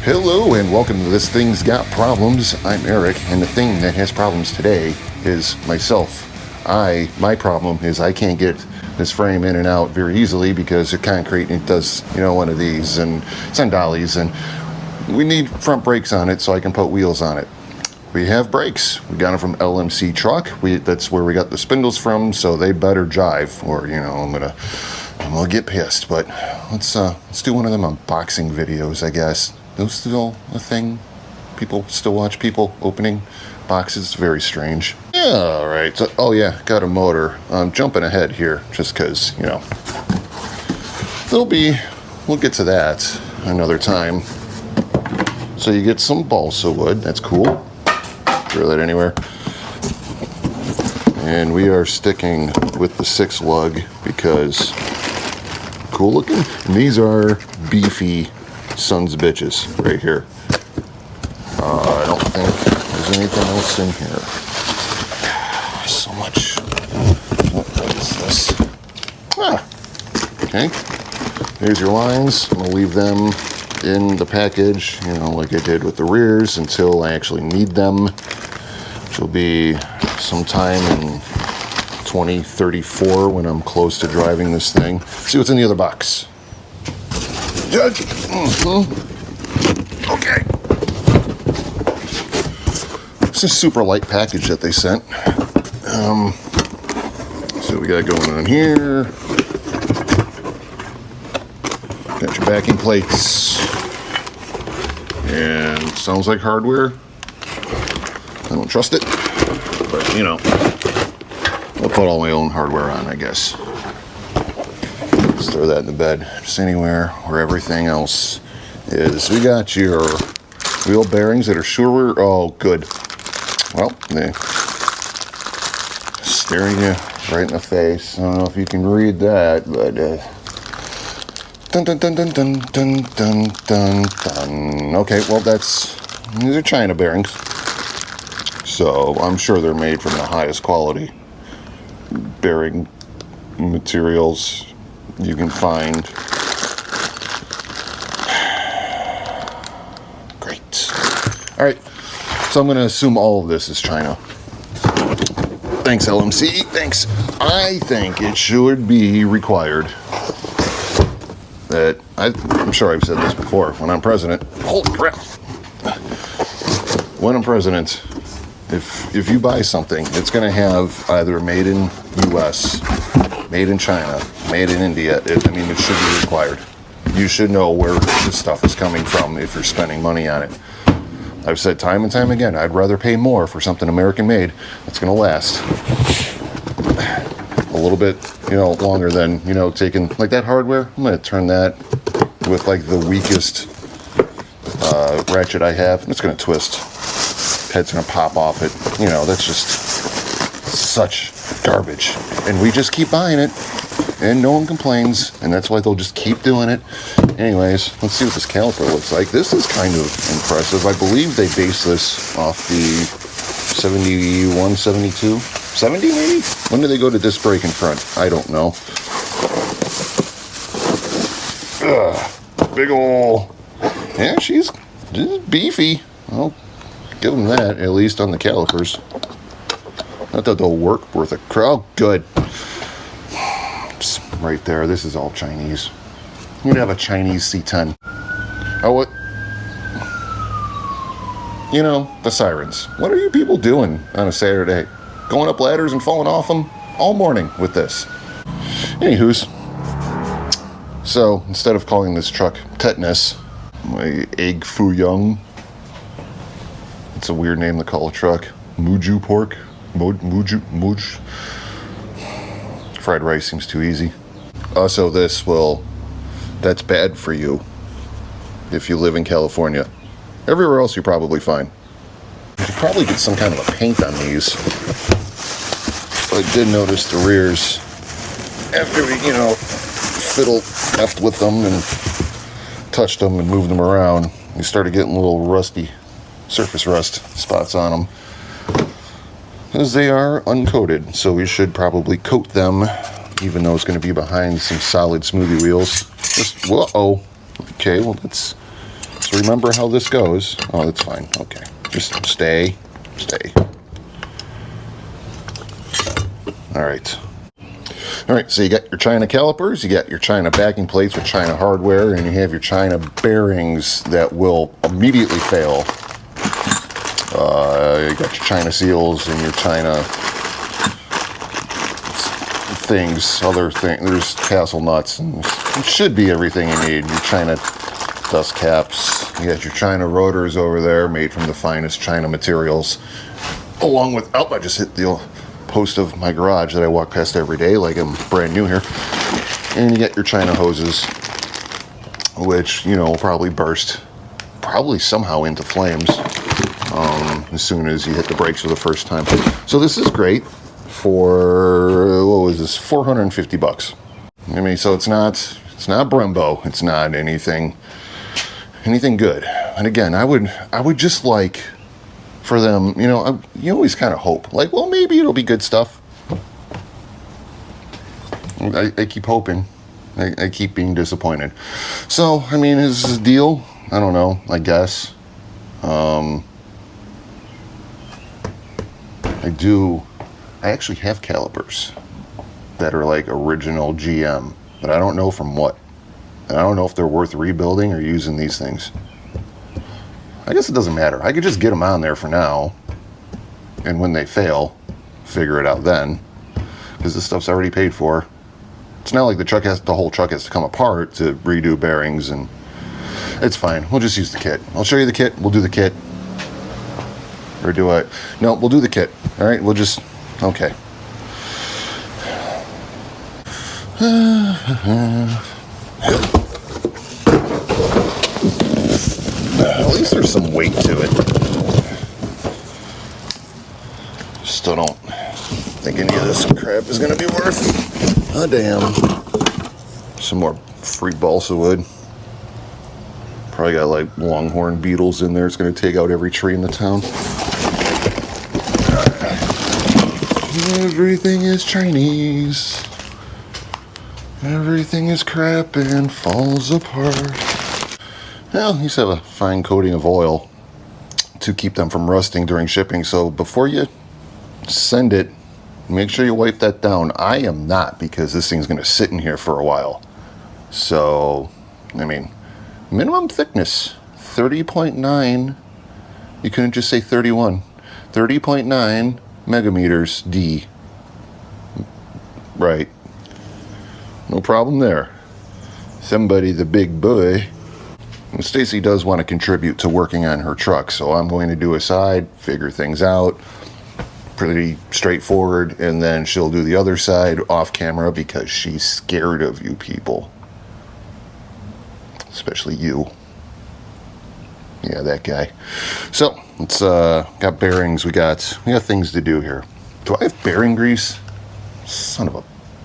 Hello and welcome to This Thing's Got Problems. I'm Eric, and the thing that has problems today is myself. My problem is I can't get this frame in and out very easily because of concrete, and it does, one of these, and it's on dollies, and we need front brakes on it so I can put wheels on it. We have brakes. We got them from LMC Truck. That's where we got the spindles from, so they better jive, or I'm gonna get pissed. But let's do one of them unboxing videos, I guess. Those still a thing? People still watch people opening boxes? It's very strange. Yeah, all right. So, got a motor. I'm jumping ahead here just because, we'll get to that another time. So you get some balsa wood. That's cool. Throw that anywhere. And we are sticking with the 6 lug because cool looking. And these are beefy sons of bitches right here. I don't think there's anything else in here. So much. What is this? Okay. Here's your lines. I'm going to leave them in the package, like I did with the rears until I actually need them, which will be sometime in 2034 when I'm close to driving this thing. See what's in the other box. Judge. Okay. It's a super light package that they sent. So we got going on here. Got your backing plates. And sounds like hardware. I don't trust it. But, I'll put all my own hardware on, I guess. Just throw that in the bed, just anywhere where everything else is. We got your wheel bearings that are sure. Oh, good. Well, they're staring you right in the face. I don't know if you can read that, but dun dun dun dun dun dun dun dun dun. Okay, well these are China bearings, so I'm sure they're made from the highest quality bearing materials you can find. Great. All right, so I'm going to assume all of this is China. Thanks, LMC. Thanks. I think it should be required that I'm sure I've said this before. When I'm president, holy crap! When I'm president, if you buy something, it's going to have either made in U.S., made in China, made in India. It should be required. You should know where this stuff is coming from if you're spending money on it. I've said time and time again, I'd rather pay more for something American made that's going to last a little bit, longer than, taking, like that hardware. I'm going to turn that with like the weakest ratchet I have, and it's going to twist. Head's going to pop off it. That's just such garbage. And we just keep buying it, and no one complains, and that's why they'll just keep doing it. Anyways, let's see what this caliper looks like. This is kind of impressive. I believe they base this off the 71, 72, 70 maybe? When do they go to disc brake in front? I don't know. Big ol'. Yeah, she's beefy. I'll give them that, at least on the calipers. Not that they'll work worth a crowd. Good. Just right there. This is all Chinese. I'm going to have a Chinese C10. Oh, what? The sirens. What are you people doing on a Saturday? Going up ladders and falling off them all morning with this. Anywho's. So, instead of calling this truck Tetanus, my Egg Foo Young. It's a weird name to call a truck. Muju pork. Muj. Fried rice seems too easy. Also, that's bad for you if you live in California. Everywhere else, you're probably fine. You should probably get some kind of a paint on these. I did notice the rears, after we, effed with them and touched them and moved them around, we started getting little rusty surface rust spots on them. As they are uncoated, so we should probably coat them, even though it's going to be behind some solid smoothie wheels. Just, whoa. Okay, well, that's remember how this goes. Oh, that's fine. Okay. Just stay. All right. All right, so you got your China calipers, you got your China backing plates with China hardware, and you have your China bearings that will immediately fail. You got your China seals and your China things, other things. There's tassel nuts, and it should be everything you need. Your China dust caps. You got your China rotors over there, made from the finest China materials. Along with, oh, I just hit the post of my garage that I walk past every day like I'm brand new here. And you get your China hoses, which, you know, will probably burst, probably somehow into flames as soon as you hit the brakes for the first time. So this is great for, what was this, $450. I mean, so it's not Brembo, it's not anything good. And again, I would just like for them, you know, you always kind of hope, like, well, maybe it'll be good stuff. I keep hoping. I keep being disappointed. So, I mean, is this a deal? I don't know, I guess. I actually have calipers that are like original GM, but I don't know from what. And I don't know if they're worth rebuilding or using these things. I guess it doesn't matter. I could just get them on there for now, and when they fail, figure it out then, because this stuff's already paid for. It's not like the whole truck has to come apart to redo bearings, and it's fine. We'll just use the kit. I'll show you the kit. We'll do the kit. Or do I? No, we'll do the kit. All right, we'll just, okay. At least there's some weight to it. Still don't think any of this crap is going to be worth a damn. Some more free balsa wood. Probably got like longhorn beetles in there. It's going to take out every tree in the town. Everything is Chinese. Everything is crap and falls apart. Well, you have a fine coating of oil to keep them from rusting during shipping. So before you send it, make sure you wipe that down. I am not, because this thing's going to sit in here for a while. So, I mean, minimum thickness, 30.9. You couldn't just say 31. 30.9 megameters D. Right. No problem there. Somebody the big boy. And Stacy does want to contribute to working on her truck, so I'm going to do a side, figure things out. Pretty straightforward, and then she'll do the other side off camera because she's scared of you people. Especially you. Yeah, that guy. So, it's got bearings, we got things to do here. Do I have bearing grease? Son of a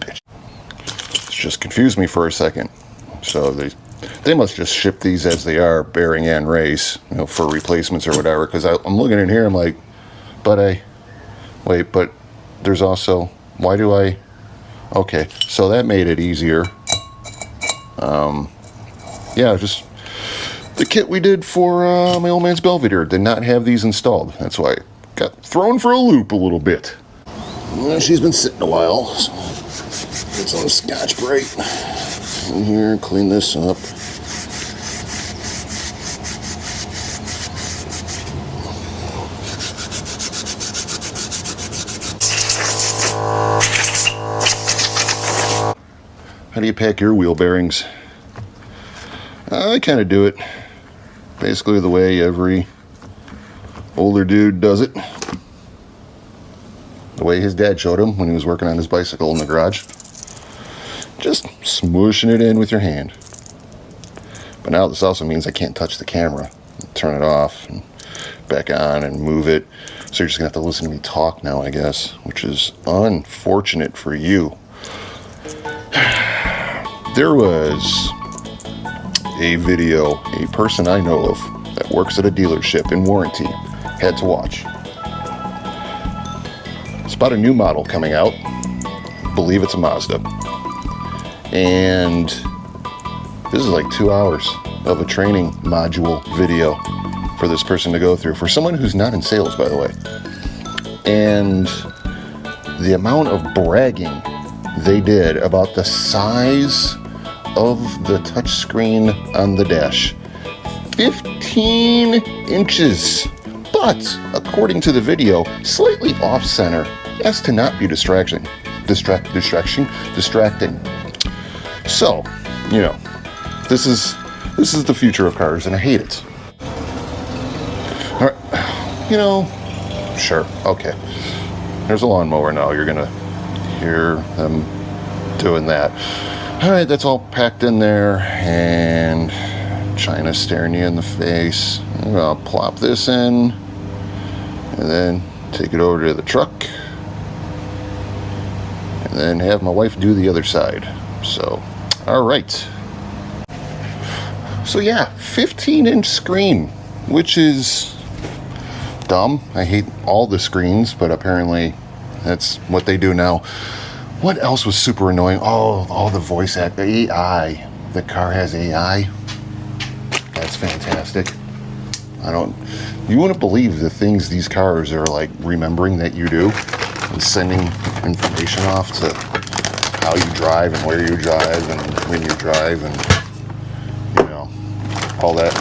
bitch. It's just confused me for a second. So they must just ship these as they are, bearing and race, you know, for replacements or whatever, because I'm looking in here, I'm like, but there's also, why do I, okay, so that made it easier. Yeah, just the kit we did for my old man's Belvedere did not have these installed. That's why I got thrown for a loop a little bit. Well, she's been sitting a while, so get some Scotch-Brite in here, clean this up. How do you pack your wheel bearings? I kind of do it basically the way every older dude does it. The way his dad showed him when he was working on his bicycle in the garage. Just smooshing it in with your hand. But now this also means I can't touch the camera. Turn it off and back on and move it. So you're just going to have to listen to me talk now, I guess, which is unfortunate for you. There was a video a person I know of that works at a dealership in warranty had to watch. It's about a new model coming out. I believe it's a Mazda. And This is like 2 hours of a training module video for this person to go through, for someone who's not in sales, by the way. And the amount of bragging they did about the size of the touchscreen on the dash. 15 inches. But, according to the video, slightly off-center as to not be distracting. So, you know, this is the future of cars, and I hate it. All right, you know, sure, okay. There's a lawnmower now. You're gonna hear them doing that. All right, that's all packed in there, and China's staring you in the face. I'm gonna plop this in, and then take it over to the truck, and then have my wife do the other side. So, all right. So yeah, 15-inch screen, which is dumb. I hate all the screens, but apparently that's what they do now. What else was super annoying? Oh, all the voice act, the AI. The car has AI. That's fantastic. You wouldn't believe the things these cars are like remembering that you do and sending information off to how you drive and where you drive and when you drive and, you know, all that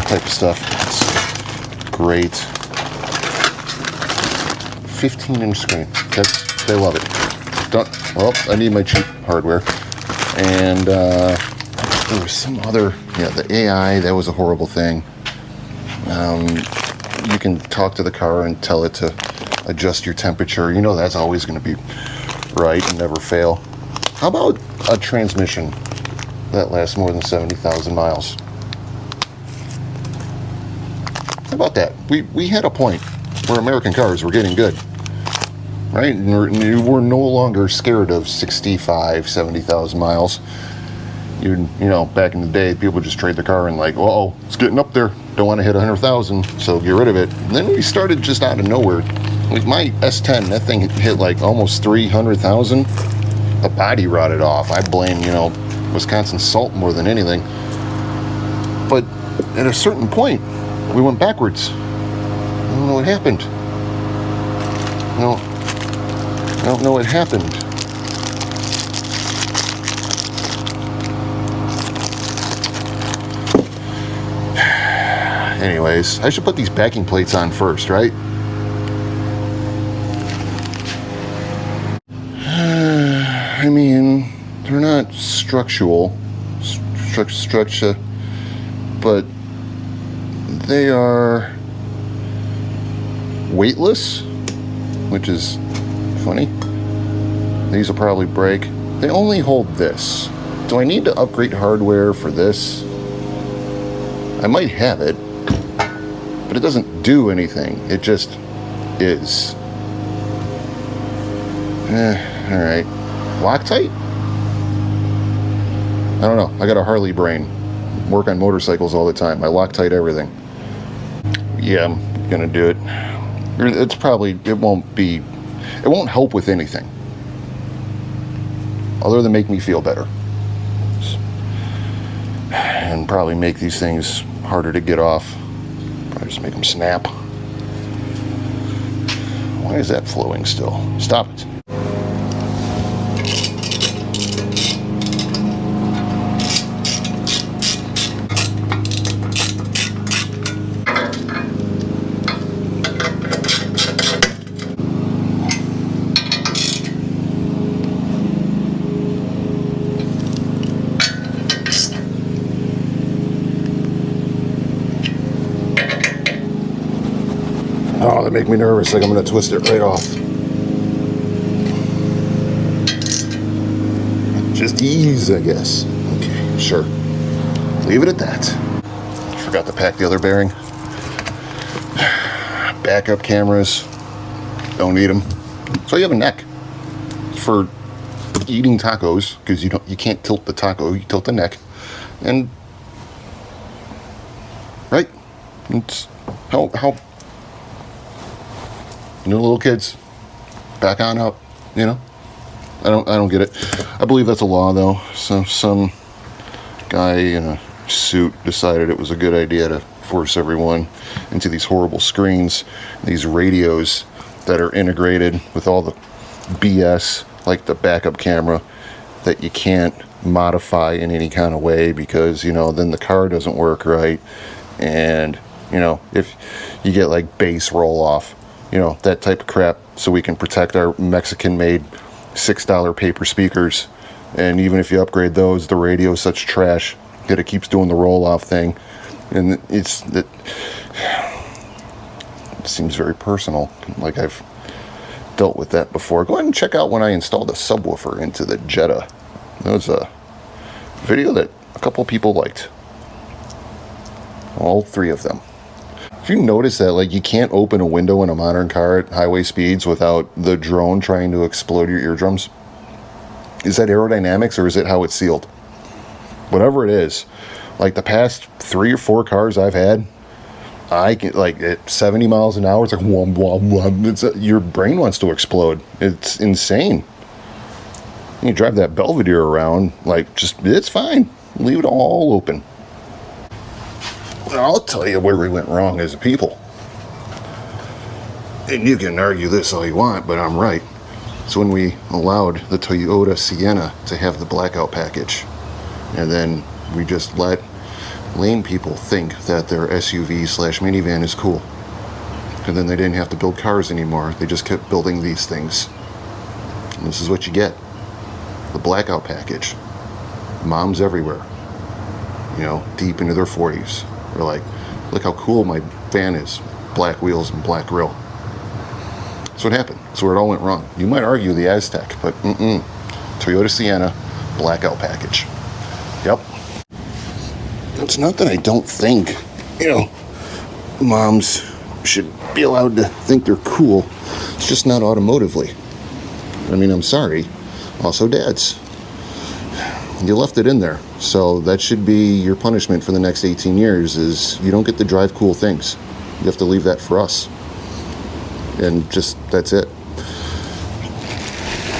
type of stuff. It's great. 15-inch screen. They love it. Well, I need my cheap hardware. And there was some other, yeah, the AI, that was a horrible thing. You can talk to the car and tell it to adjust your temperature. You know that's always going to be right and never fail. How about a transmission that lasts more than 70,000 miles? How about that? We had a point where American cars were getting good, right? And we're no longer scared of 65, 70,000 miles. You know, back in the day, people just trade the car and like, oh, it's getting up there. Don't want to hit 100,000, so get rid of it. And then we started just out of nowhere. Like my S10, that thing hit like almost 300,000. The body rotted off. I blame, you know, Wisconsin salt more than anything. But at a certain point, we went backwards. I don't know what happened. No, I don't know what happened. Anyways, I should put these backing plates on first, right? I mean, they're not structure, but they are weightless, which is funny. These will probably break. They only hold this. Do I need to upgrade hardware for this? I might have it, but it doesn't do anything. It just is. Alright. Loctite? I don't know. I got a Harley brain. Work on motorcycles all the time. I Loctite everything. Yeah, I'm gonna do it. It's probably, it won't help with anything. Other than make me feel better. And probably make these things harder to get off. Probably just make them snap. Why is that flowing still? Stop it. Oh, that make me nervous, like I'm gonna twist it right off. Just ease, I guess. Okay, sure. Leave it at that. Forgot to pack the other bearing. Backup cameras. Don't need them. So you have a neck for eating tacos, because you can't tilt the taco, you tilt the neck. And right? It's how little kids back on up, you know. I don't get it. I believe that's a law though, so some guy in a suit decided it was a good idea to force everyone into these horrible screens, these radios that are integrated with all the BS, like the backup camera, that you can't modify in any kind of way because, you know, then the car doesn't work right. And, you know, if you get like bass roll off, you know, that type of crap, so we can protect our Mexican-made $6 paper speakers. And even if you upgrade those, the radio is such trash that it keeps doing the roll-off thing. And it seems very personal, like I've dealt with that before. Go ahead and check out when I installed a subwoofer into the Jetta. That was a video that a couple people liked. All three of them. If you notice that, like, you can't open a window in a modern car at highway speeds without the drone trying to explode your eardrums. Is that aerodynamics or is it how it's sealed? Whatever it is, like the past 3 or 4 cars I've had, I can, like, at 70 miles an hour, it's like whom, whum, whum. Your brain wants to explode. It's insane. You drive that Belvedere around, like, it's fine. Leave it all open. I'll tell you where we went wrong as a people. And you can argue this all you want, but I'm right. It's when we allowed the Toyota Sienna to have the blackout package. And then we just let lane people think that their SUV/minivan is cool. And then they didn't have to build cars anymore. They just kept building these things. And this is what you get. The blackout package. Moms everywhere. You know, deep into their 40s. They're like, look how cool my van is. Black wheels and black grille. That's what happened. That's where it all went wrong. You might argue the Aztec, but Toyota Sienna, blackout package. Yep. It's not that I don't think, you know, moms should be allowed to think they're cool. It's just not automotively. I mean, I'm sorry. Also, dads. You left it in there. So that should be your punishment for the next 18 years is you don't get to drive cool things. You have to leave that for us. And just, that's it.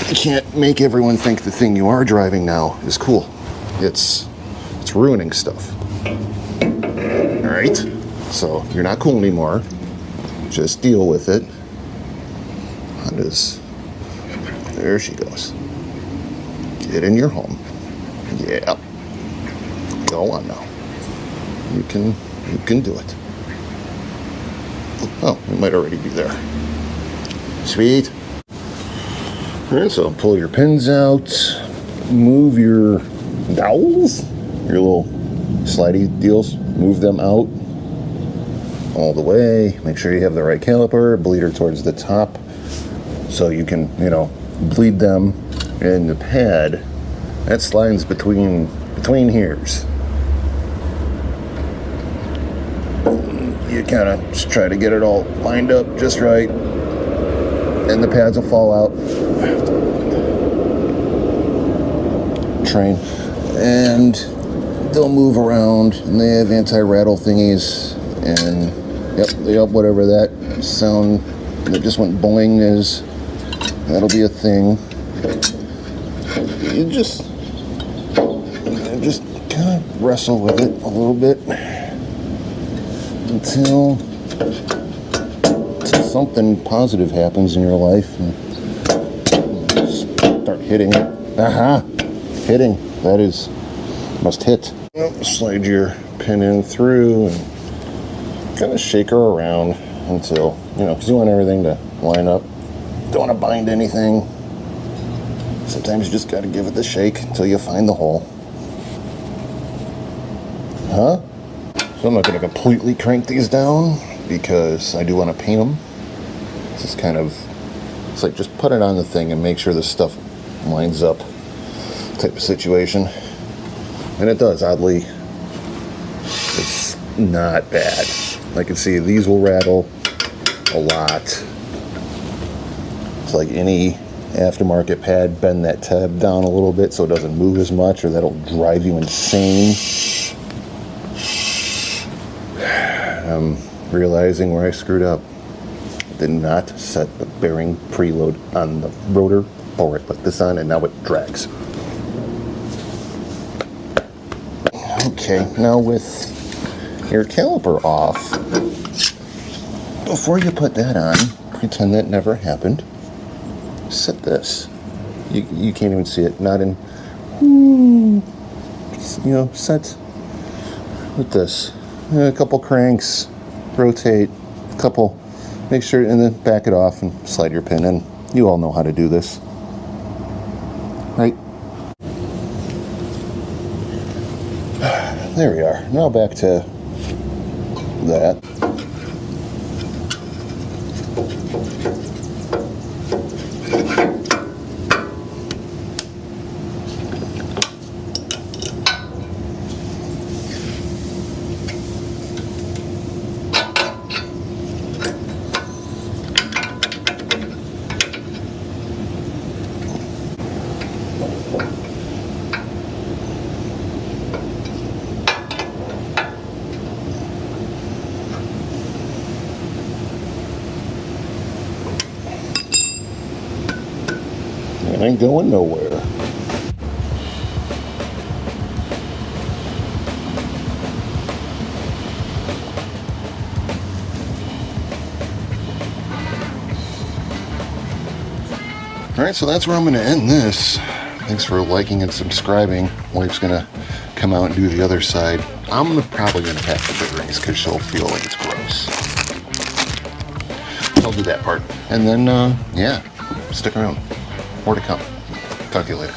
You can't make everyone think the thing you are driving now is cool. It's ruining stuff. Alright? So, you're not cool anymore. Just deal with it. Honda's. There she goes. Get in your home. Yeah. Go on now. You can do it. Oh, it might already be there. Sweet. Alright, so pull your pins out. Move your dowels, your little slidey deals. Move them out all the way. Make sure you have the right caliper. Bleed her towards the top so you can, you know, bleed them in the pad. That slides between here's. You kind of just try to get it all lined up just right, and the pads will fall out. Train, and they'll move around, and they have anti-rattle thingies, and yep, whatever that sound that just went boing is, that'll be a thing. You just kind of wrestle with it a little bit until something positive happens in your life and start hitting it. Hitting, that is, must hit. Slide your pin in through and kind of shake her around until, you know, because you want everything to line up. Don't want to bind anything. Sometimes you just got to give it the shake until you find the hole. So I'm not going to completely crank these down because I do want to paint them. This is kind of, it's like just put it on the thing and make sure this stuff lines up type of situation. And it does, oddly. It's not bad. I can see these will rattle a lot. It's like any aftermarket pad, bend that tab down a little bit so it doesn't move as much, or that'll drive you insane. I'm realizing where I screwed up. Did not set the bearing preload on the rotor before I put this on, and now it drags. Okay, now with your caliper off, before you put that on, pretend that never happened. Set this. You can't even see it. Not in, set with this. A couple cranks, rotate, a couple, make sure, and then back it off and slide your pin in. You all know how to do this, right? There we are. Now back to that. It ain't going nowhere. Alright, so that's where I'm going to end this. Thanks for liking and subscribing. Wife's going to come out and do the other side. I'm probably going to pack the bearings because she'll feel like it's gross. I'll do that part. And then, yeah, stick around. More to come. Talk to you later.